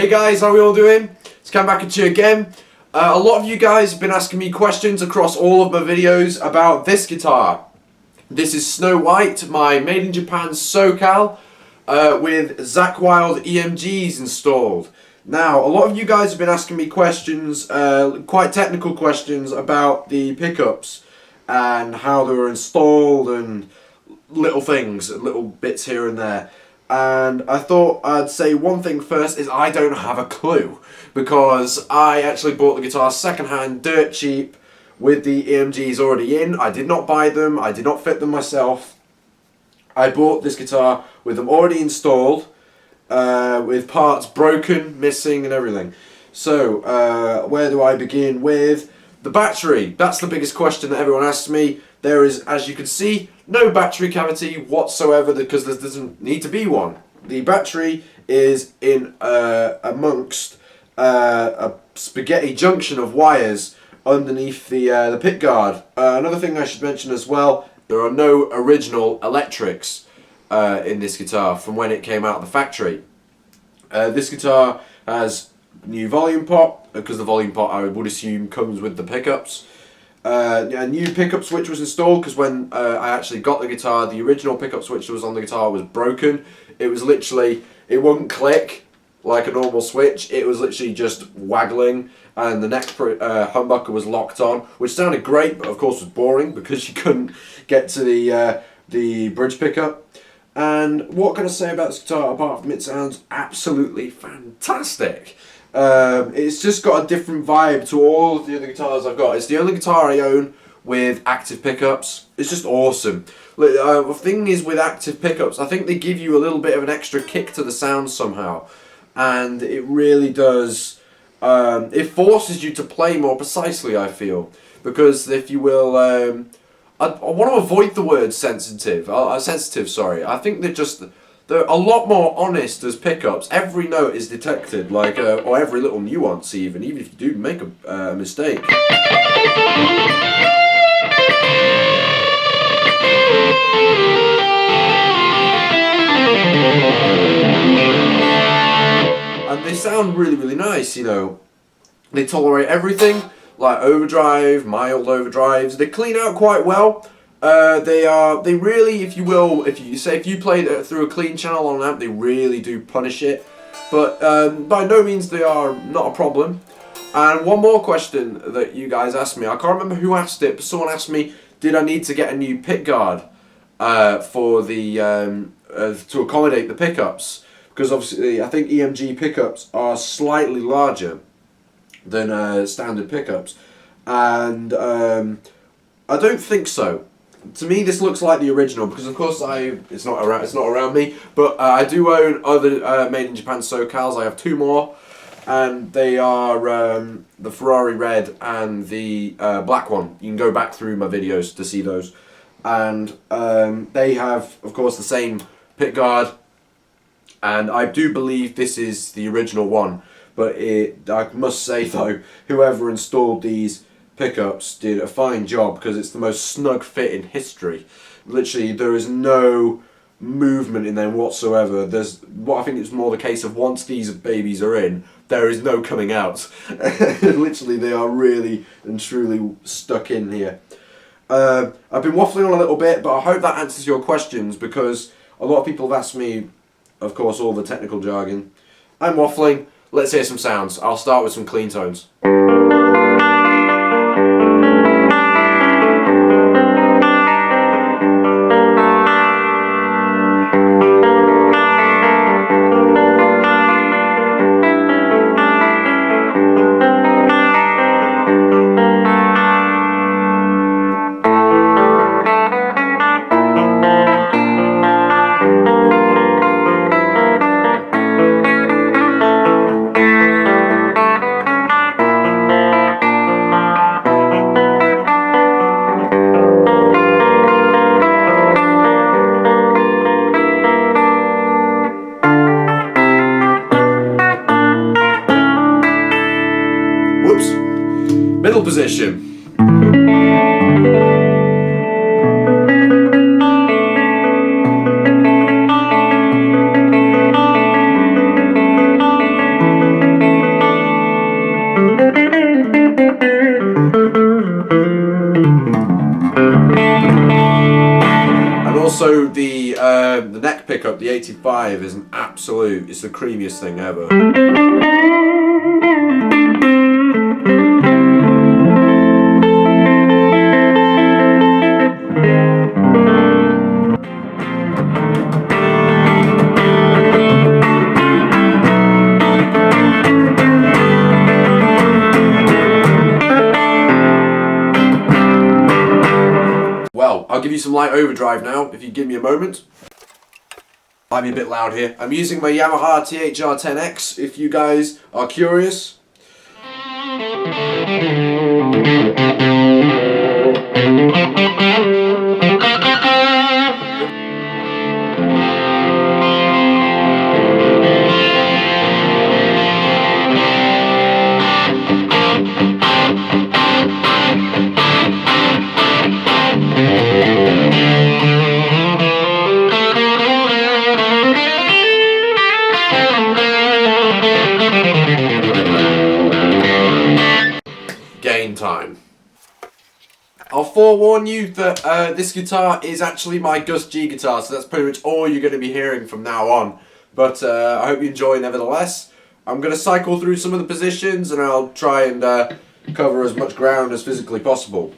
Hey guys, how are we all doing? It's Cam back at you again. A lot of you guys have been asking me questions across all of my videos about this guitar. This is Snow White, my made in Japan SoCal with Zakk Wylde EMGs installed. Now, a lot of you guys have been asking me questions, quite technical questions about the pickups and how they were installed and little things, little bits here and there. And I thought I'd say one thing first is I don't have a clue, because I actually bought the guitar secondhand, dirt cheap, with the EMGs already in. I did not buy them, I did not fit them myself. I bought this guitar with them already installed, with parts broken, missing and everything. So where do I begin with the battery? That's the biggest question that everyone asks me. There is, as you can see, no battery cavity whatsoever because there doesn't need to be one. The battery is in amongst a spaghetti junction of wires underneath the pick guard. Another thing I should mention as well, there are no original electrics in this guitar from when it came out of the factory. This guitar has new volume pot, because the volume pot I would assume comes with the pickups. A new pickup switch was installed, because when I actually got the guitar, the original pickup switch that was on the guitar was broken. It was literally, it wouldn't click like a normal switch, it was literally just waggling, and the next humbucker was locked on, which sounded great, but of course was boring because you couldn't get to the bridge pickup. And what can I say about this guitar apart from it sounds absolutely fantastic? It's just got a different vibe to all of the other guitars I've got. It's the only guitar I own with active pickups. It's just awesome. The thing is with active pickups, I think they give you a little bit of an extra kick to the sound somehow. And it really does, it forces you to play more precisely, I feel. Because if you will, I want to avoid the word sensitive. Sorry. I think they're a lot more honest as pickups. Every note is detected, like, or every little nuance even if you do make a mistake. And they sound really, really nice, you know. They tolerate everything, like overdrive, mild overdrives. They clean out quite well. They really, if you will, if you played it through a clean channel on an amp, they really do punish it. But by no means they are not a problem. And one more question that you guys asked me, I can't remember who asked it, but someone asked me, did I need to get a new pick guard for the to accommodate the pickups? Because obviously, I think EMG pickups are slightly larger than standard pickups, and I don't think so. To me, this looks like the original because, of course, it's not around me. But I do own other made in Japan SoCals. I have two more, and they are the Ferrari Red and the black one. You can go back through my videos to see those, and they have, of course, the same pick guard. And I do believe this is the original one. But I must say though, whoever installed these pickups did a fine job, because it's the most snug fit in history. Literally, there is no movement in them whatsoever. There's what I think it's more the case of, once these babies are in, there is no coming out. Literally, they are really and truly stuck in here. I've been waffling on a little bit, but I hope that answers your questions, because a lot of people have asked me, of course, all the technical jargon. I'm waffling. Let's hear some sounds. I'll start with some clean tones. Middle position. pickup, the 85, is an absolute, it's the creamiest thing ever. Well, I'll give you some light overdrive now, if you give me a moment. Might be a bit loud here. I'm using my Yamaha THR-10X, if you guys are curious. Gain time. I'll forewarn you that this guitar is actually my Gus G guitar, so that's pretty much all you're going to be hearing from now on. But I hope you enjoy nevertheless. I'm going to cycle through some of the positions and I'll try and cover as much ground as physically possible.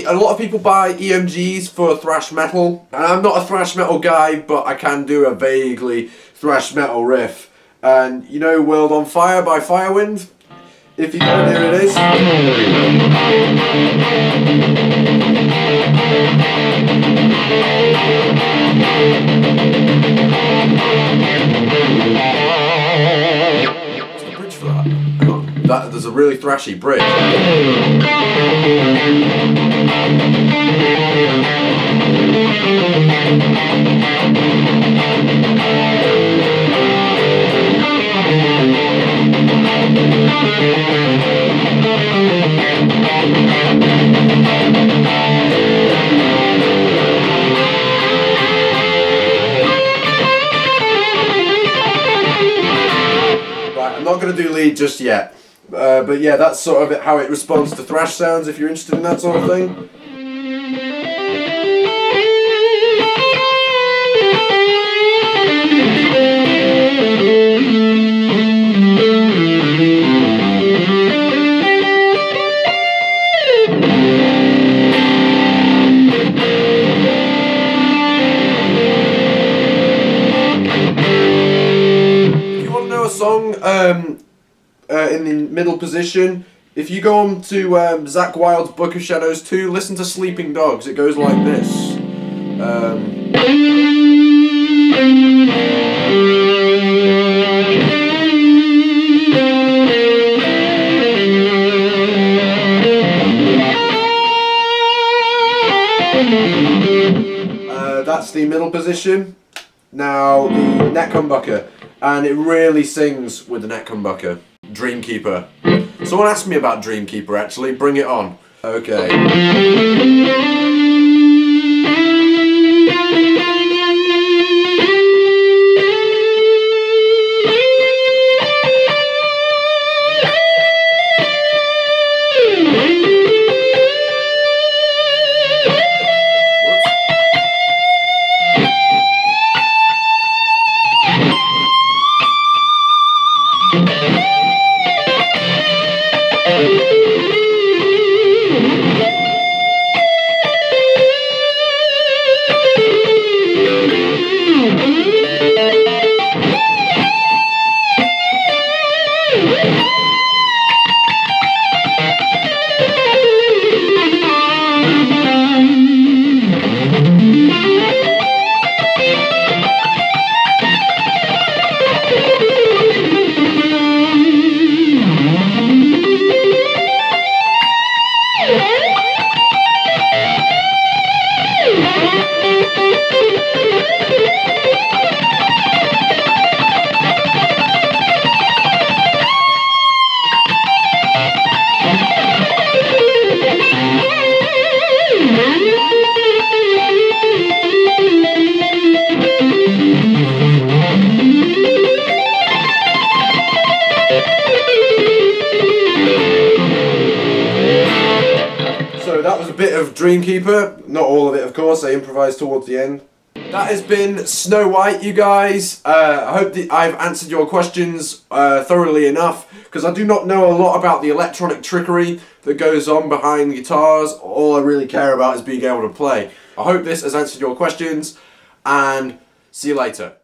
A lot of people buy EMGs for thrash metal, and I'm not a thrash metal guy, but I can do a vaguely thrash metal riff. And you know World on Fire by Firewind? If you don't, here it is. What's the bridge for that? Hang on. There's a really thrashy bridge. Right, I'm not going to do lead just yet. But yeah, that's sort of how it responds to thrash sounds if you're interested in that sort of thing. If you want to know a song in the middle position, if you go on to Zakk Wylde's Book of Shadows 2, listen to Sleeping Dogs. It goes like this. That's the middle position. Now the neck humbucker, and it really sings with the neck humbucker. Dreamkeeper. Someone asked me about Dreamkeeper actually, bring it on. Okay. Dreamkeeper. Not all of it, of course. I improvised towards the end. That has been Snow White, you guys. I hope that I've answered your questions thoroughly enough, because I do not know a lot about the electronic trickery that goes on behind guitars. All I really care about is being able to play. I hope this has answered your questions, and see you later.